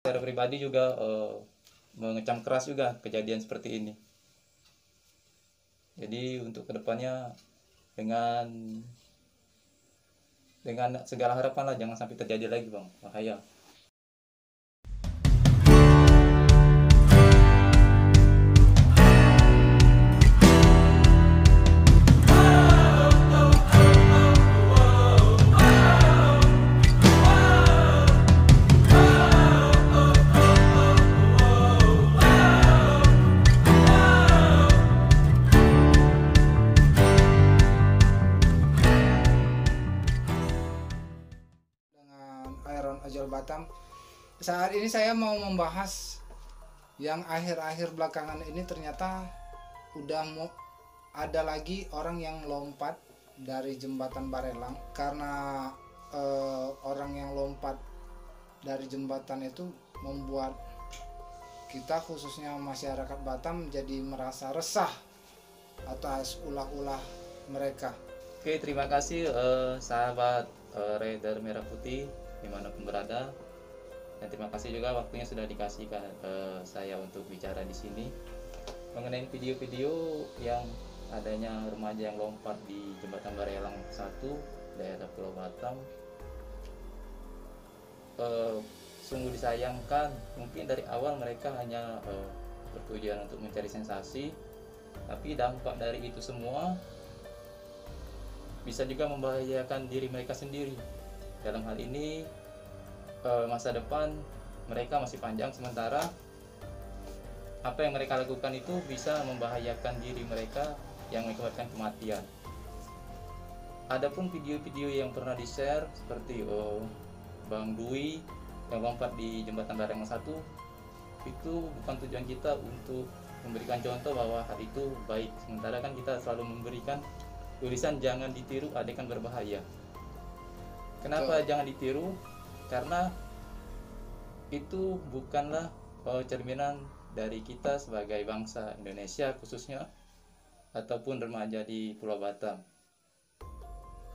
secara pribadi juga mengecam keras juga kejadian seperti ini. Jadi untuk kedepannya dengan segala harapan lah, jangan sampai terjadi lagi bang, bahaya. Iron Ojol Batam. Saat ini saya mau membahas yang akhir-akhir belakangan ini ternyata udah mau ada lagi orang yang lompat dari jembatan Barelang. Karena orang yang lompat dari jembatan itu membuat kita khususnya masyarakat Batam jadi merasa resah atas ulah-ulah mereka. Oke, terima kasih sahabat Raider Merah Putih dimanapun berada, dan terima kasih juga waktunya sudah dikasihkan saya untuk bicara di sini mengenai video-video yang adanya remaja yang lompat di jembatan Barelang 1 daerah Pulau Batam. Sungguh disayangkan, mungkin dari awal mereka hanya bertujuan untuk mencari sensasi, tapi dampak dari itu semua bisa juga membahayakan diri mereka sendiri. Dalam hal ini masa depan mereka masih panjang, sementara apa yang mereka lakukan itu bisa membahayakan diri mereka yang mengakibatkan kematian. Adapun video-video yang pernah di-share seperti Bang Dwi yang lompat di jembatan Barelang 1, itu bukan tujuan kita untuk memberikan contoh bahwa hal itu baik, sementara kan kita selalu memberikan tulisan jangan ditiru, adegan berbahaya. Kenapa jangan ditiru? Karena itu bukanlah cerminan dari kita sebagai bangsa Indonesia khususnya, ataupun remaja di Pulau Batam.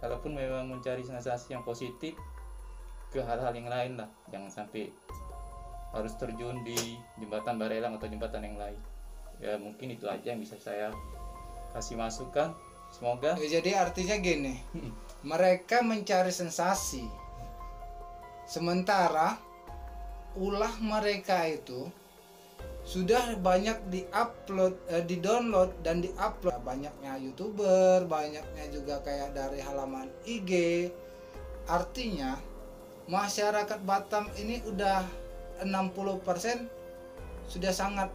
Kalaupun memang mencari sensasi yang positif, ke hal-hal yang lain lah, jangan sampai harus terjun di jembatan Barelang atau jembatan yang lain. Ya mungkin itu aja yang bisa saya kasih masukan. Semoga ya, jadi artinya gini, mereka mencari sensasi, sementara ulah mereka itu sudah banyak di-upload, di-download dan di-upload. Banyaknya YouTuber, banyaknya juga kayak dari halaman IG. Artinya masyarakat Batam ini udah 60% sudah sangat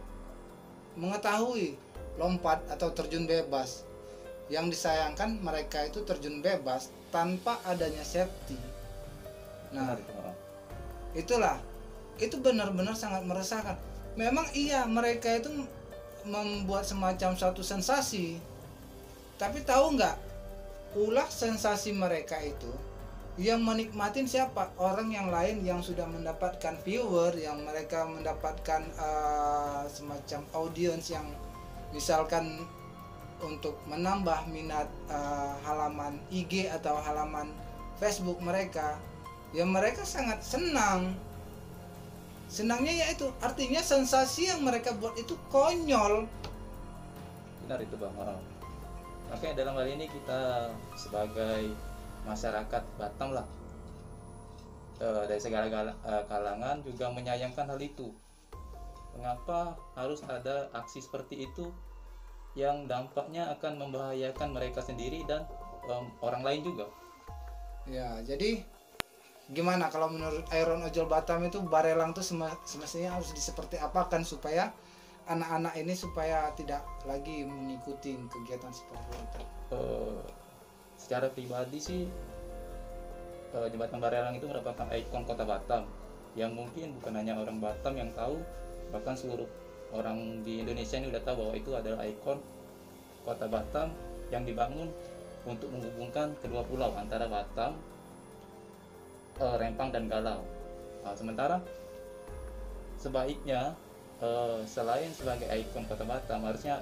mengetahui lompat atau terjun bebas. Yang disayangkan mereka itu terjun bebas tanpa adanya safety. Nah, itulah, itu benar-benar sangat meresahkan. Memang iya, mereka itu membuat semacam suatu sensasi, tapi tahu nggak, ulah sensasi mereka itu yang menikmatin siapa? Orang yang lain yang sudah mendapatkan viewer, yang mereka mendapatkan semacam audience yang misalkan untuk menambah minat halaman IG atau halaman Facebook mereka, ya mereka sangat senang. Senangnya yaitu artinya sensasi yang mereka buat itu konyol. benar itu bang. Makanya dalam hal ini kita sebagai masyarakat Batam lah, dari segala kalangan juga menyayangkan hal itu. Mengapa harus ada aksi seperti itu yang dampaknya akan membahayakan mereka sendiri dan orang lain juga. Ya, jadi gimana kalau menurut Iron Ojol Batam itu Barelang itu semestinya harus seperti apakan supaya anak-anak ini supaya tidak lagi mengikuti kegiatan seperti itu? Secara pribadi sih jembatan Barelang itu merupakan ikon kota Batam yang mungkin bukan hanya orang Batam yang tahu, bahkan seluruh orang di Indonesia ini udah tahu bahwa itu adalah ikon kota Batam yang dibangun untuk menghubungkan kedua pulau antara Batam, Rempang dan Galau. Sementara sebaiknya selain sebagai ikon kota Batam, harusnya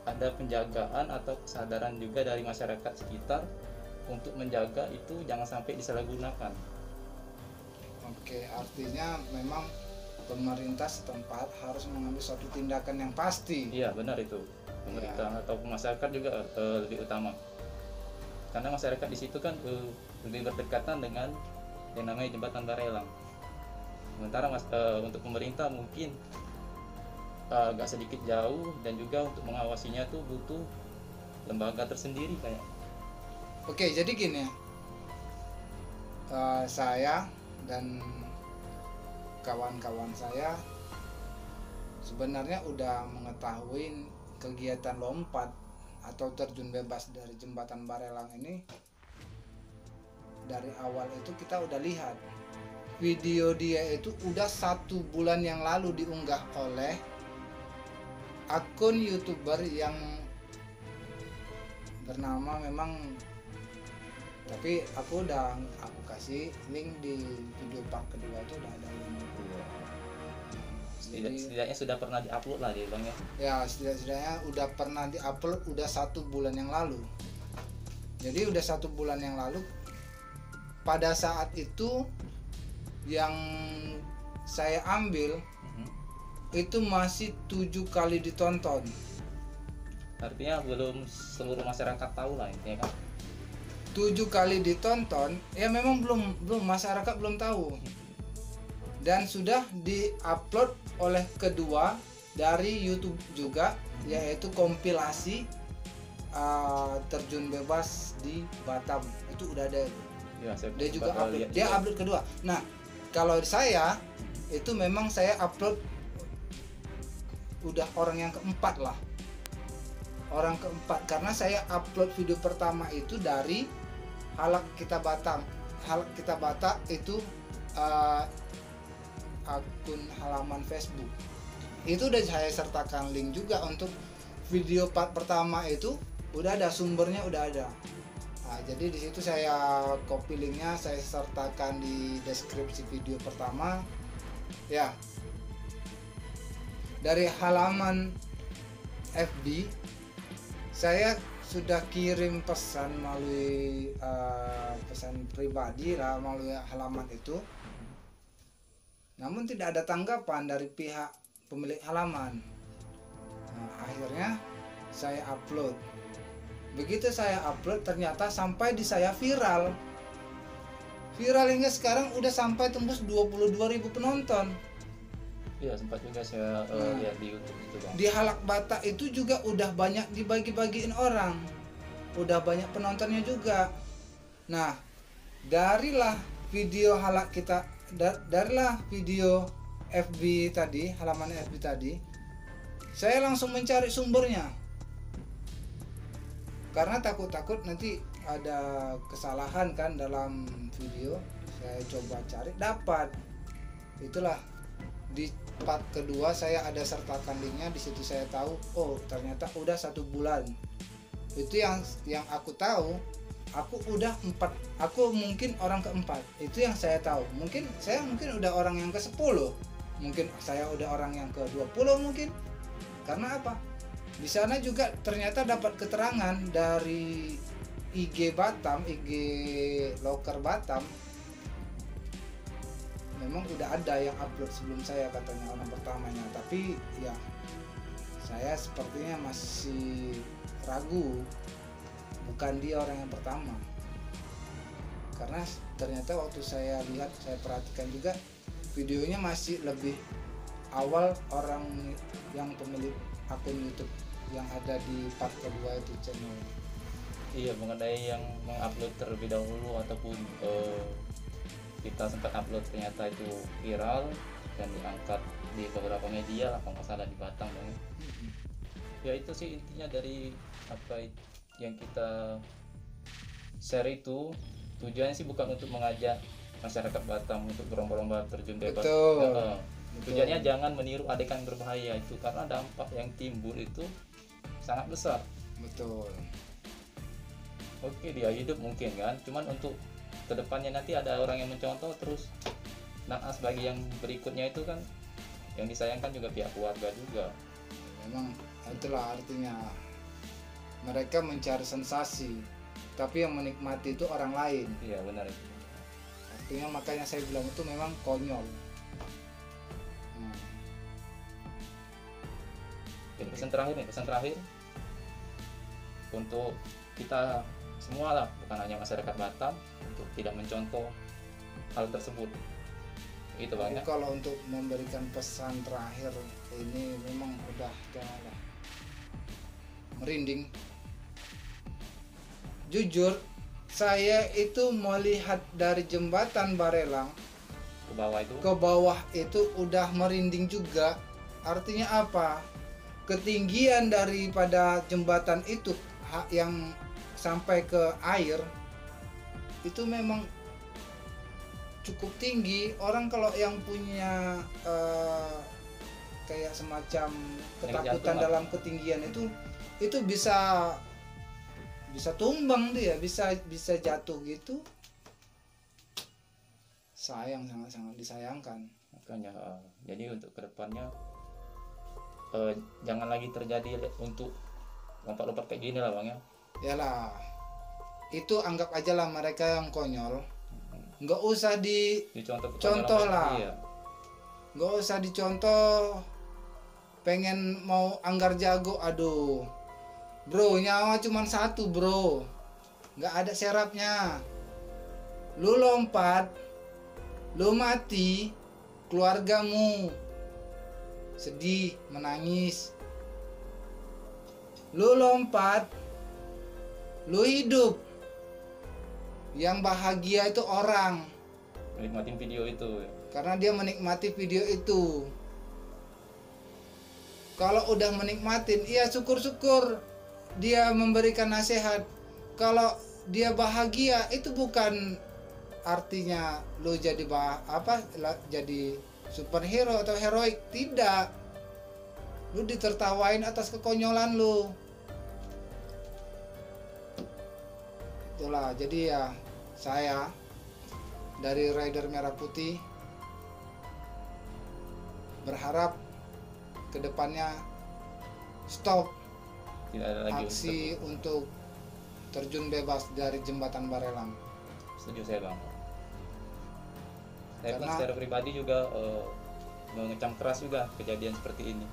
ada penjagaan atau kesadaran juga dari masyarakat sekitar untuk menjaga itu jangan sampai disalahgunakan. Oke, artinya memang pemerintah setempat harus mengambil suatu tindakan yang pasti. Iya benar itu, pemerintah ataupun masyarakat juga lebih utama, karena masyarakat di situ kan lebih berdekatan dengan yang namanya jembatan Barelang. Sementara untuk pemerintah mungkin agak sedikit jauh, dan juga untuk mengawasinya tuh butuh lembaga tersendiri kayak. Oke, jadi gini ya, saya dan kawan-kawan saya sebenarnya udah mengetahui kegiatan lompat atau terjun bebas dari jembatan Barelang ini. Dari awal itu kita udah lihat video dia itu udah 1 bulan yang lalu diunggah oleh akun YouTuber yang bernama memang, tapi aku kasih link di video part kedua itu udah ada link. Setidaknya sudah pernah diupload lah dia bang ya. Ya setidaknya udah pernah diupload udah 1 bulan yang lalu. Jadi udah 1 bulan yang lalu. Pada saat itu yang saya ambil itu masih 7 kali ditonton. Artinya belum seluruh masyarakat tahu lah intinya kan. 7 kali ditonton, ya memang belum masyarakat belum tahu. Dan sudah diupload oleh kedua dari YouTube juga, yaitu kompilasi terjun bebas di Batam. Itu udah ada. Ya, Dia juga upload. Dia upload kedua. Nah, kalau saya itu memang saya upload udah orang yang keempat lah. Orang keempat, karena saya upload video pertama itu dari Halak Kita Batam. Halak Kita Batam itu akun halaman Facebook. Itu udah saya sertakan link juga untuk video part pertama itu, udah ada sumbernya, udah ada. Nah, jadi di situ saya copy linknya, saya sertakan di deskripsi video pertama. Ya, dari halaman FB saya sudah kirim pesan melalui pesan pribadi lah melalui halaman itu. Namun tidak ada tanggapan dari pihak pemilik halaman. Nah, akhirnya saya upload. Begitu saya upload ternyata sampai di saya viral. Viral hingga sekarang udah sampai tembus 22.000 penonton. Iya sempat juga saya lihat di YouTube itu bang. Di Halak Batak itu juga udah banyak dibagi-bagiin orang. Udah banyak penontonnya juga. Nah, darilah video Halak kita, darilah video FB tadi, halaman FB tadi, saya langsung mencari sumbernya. Karena takut nanti ada kesalahan kan dalam video. Saya coba cari, dapat. Itulah di part kedua saya ada sertakan linknya. Di situ saya tahu, oh ternyata udah 1 bulan. Itu yang aku tahu. Aku udah 4, aku mungkin orang keempat. Itu yang saya tahu. Saya mungkin udah orang yang ke-10. Mungkin saya udah orang yang ke-20 mungkin. Karena apa? Di sana juga ternyata dapat keterangan dari IG Batam, IG Loker Batam. Memang udah ada yang upload sebelum saya, katanya orang pertamanya. Tapi ya saya sepertinya masih ragu, bukan dia orang yang pertama. Karena ternyata waktu saya lihat, saya perhatikan juga videonya masih lebih awal orang yang pemilik akun YouTube yang ada di part kedua itu channel. Iya, mengenai yang mengupload terlebih dahulu ataupun kita sempat upload ternyata itu viral dan diangkat di beberapa media lah, kalau nggak salah di Batam bang. Ya itu sih intinya dari apa yang kita share itu. Tujuannya sih bukan untuk mengajak masyarakat Batam untuk berlomba-lomba terjun bebas. Betul. Tujuannya jangan meniru adegan berbahaya itu, karena dampak yang timbul itu sangat besar. Betul. Oke, dia hidup mungkin kan, cuman untuk kedepannya nanti ada orang yang mencontoh terus. Nah, sebagai yang berikutnya itu kan yang disayangkan juga pihak keluarga juga. Memang itulah artinya mereka mencari sensasi, tapi yang menikmati itu orang lain. Iya benar. artinya makanya saya bilang itu memang konyol. Dan pesan terakhir untuk kita semua lah, bukan hanya masyarakat Batam, untuk tidak mencontoh hal tersebut. Itu Bang ya. Kalau untuk memberikan pesan terakhir ini memang udah janganlah, merinding. Jujur saya itu melihat dari jembatan Barelang ke bawah itu udah merinding juga. Artinya apa? Ketinggian daripada jembatan itu yang sampai ke air itu memang cukup tinggi. Orang kalau yang punya kayak semacam ketakutan dalam ketinggian itu bisa tumbang dia, bisa jatuh gitu. Sayang, sangat disayangkan. Makanya jadi untuk kedepannya jangan lagi terjadi untuk lompat-lompat kayak gini lah Bang ya. Yalah, itu anggap aja lah mereka yang konyol. Nggak usah dicontoh lah. Iya. Nggak usah dicontoh. Pengen mau anggar jago, aduh bro, nyawa cuma satu bro, nggak ada serapnya. Lu lompat, lu mati, keluargamu sedih, menangis. Lu lompat, lu hidup, yang bahagia itu orang, menikmatin video itu ya. Karena dia menikmati video itu. Kalau udah menikmatin, iya syukur-syukur dia memberikan nasihat. Kalau dia bahagia, itu bukan artinya lu jadi jadi superhero atau heroik, tidak. Lu ditertawain atas kekonyolan lu. Itulah, jadi ya saya dari Rider Merah Putih berharap kedepannya stop Tidak ada lagi aksi untuk terjun bebas dari jembatan Barelang. Setuju saya Bang. Saya pun Karena secara pribadi juga mengecam keras juga kejadian seperti ini.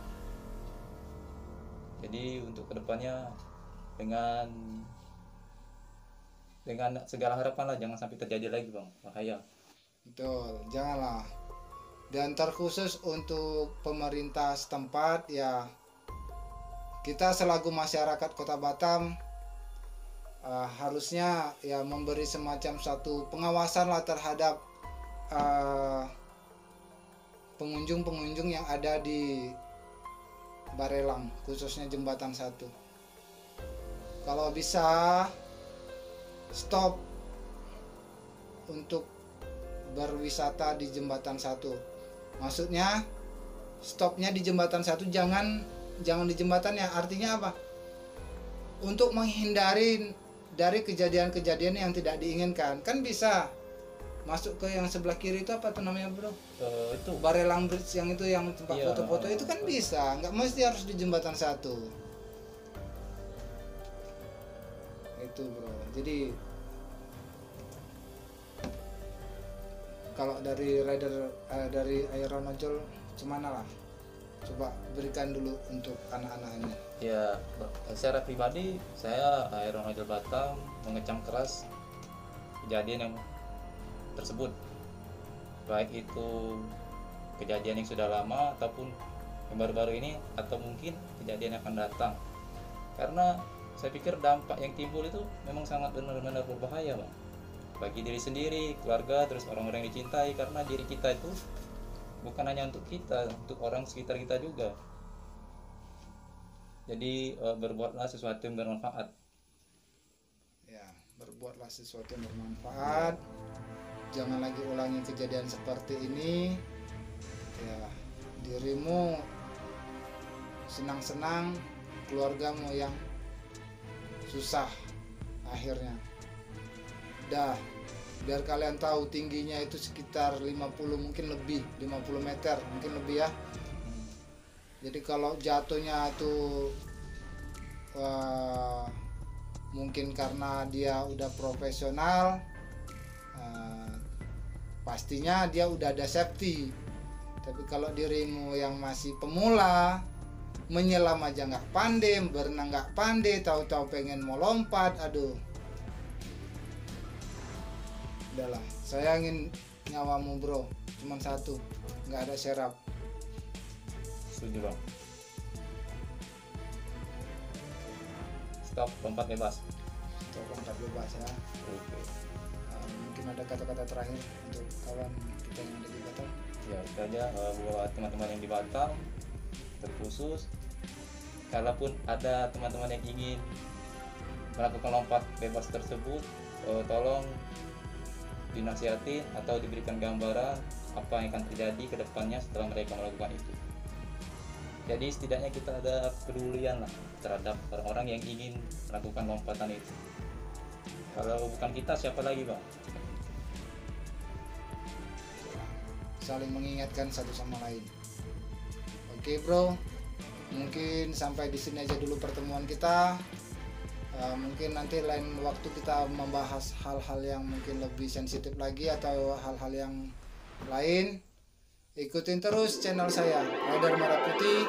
Jadi untuk kedepannya dengan segala harapan lah, jangan sampai terjadi lagi Bang, bahaya. betul, janganlah. Dan terkhusus untuk pemerintah setempat ya, kita selaku masyarakat Kota Batam harusnya ya memberi semacam satu pengawasan lah terhadap pengunjung-pengunjung yang ada di Barelang, khususnya jembatan 1. Kalau bisa stop untuk berwisata di jembatan 1. Maksudnya stopnya di jembatan 1, jangan di jembatannya. Artinya apa? Untuk menghindari dari kejadian-kejadian yang tidak diinginkan. Kan bisa masuk ke yang sebelah kiri itu, apa tuh namanya bro? Itu Barelang Bridge yang itu, yang tempat iya, foto-foto itu kan bisa. Nggak mesti harus di jembatan 1. Itu bro. Jadi kalau dari rider dari Iron Ojol gimana lah? Coba berikan dulu untuk anak-anak ini. ya, secara pribadi saya Iron Ojol Batam mengecam keras kejadian yang tersebut, baik itu kejadian yang sudah lama ataupun yang baru-baru ini, atau mungkin kejadian yang akan datang. Karena saya pikir dampak yang timbul itu memang sangat benar-benar berbahaya Bang, bagi diri sendiri, keluarga, terus orang-orang yang dicintai. Karena diri kita itu bukan hanya untuk kita, untuk orang sekitar kita juga. Jadi berbuatlah sesuatu yang bermanfaat. Ya, berbuatlah sesuatu yang bermanfaat. Jangan lagi ulangi kejadian seperti ini. Ya, dirimu senang-senang, keluargamu yang susah akhirnya. Dah, biar kalian tahu tingginya itu sekitar 50, mungkin lebih, 50 meter, mungkin lebih ya. Jadi kalau jatuhnya itu mungkin karena dia udah profesional, pastinya dia udah ada safety. Tapi kalau dirimu yang masih pemula, menyelam aja nggak pandai, berenang nggak pandai, tahu-tahu pengen mau lompat, aduh, udahlah, sayangin nyawamu bro, cuman satu, nggak ada serap. Setuju bang. Stop, lompat bebas. Stop, lompat bebas ya. Oke. Mungkin ada kata-kata terakhir untuk kawan kita yang ada di Batam. Ya itu aja buat teman-teman yang di Batam, terkhusus kalaupun ada teman-teman yang ingin melakukan lompat bebas tersebut, tolong dinasihatin atau diberikan gambaran apa yang akan terjadi ke depannya setelah mereka melakukan itu. Jadi setidaknya kita ada kepedulian lah terhadap orang-orang yang ingin melakukan lompatan itu. Kalau bukan kita, siapa lagi bang? Saling mengingatkan satu sama lain. Oke bro, mungkin sampai di sini aja dulu pertemuan kita. Mungkin nanti lain waktu kita membahas hal-hal yang mungkin lebih sensitif lagi atau hal-hal yang lain. Ikutin terus channel saya, Rider Merah Putih.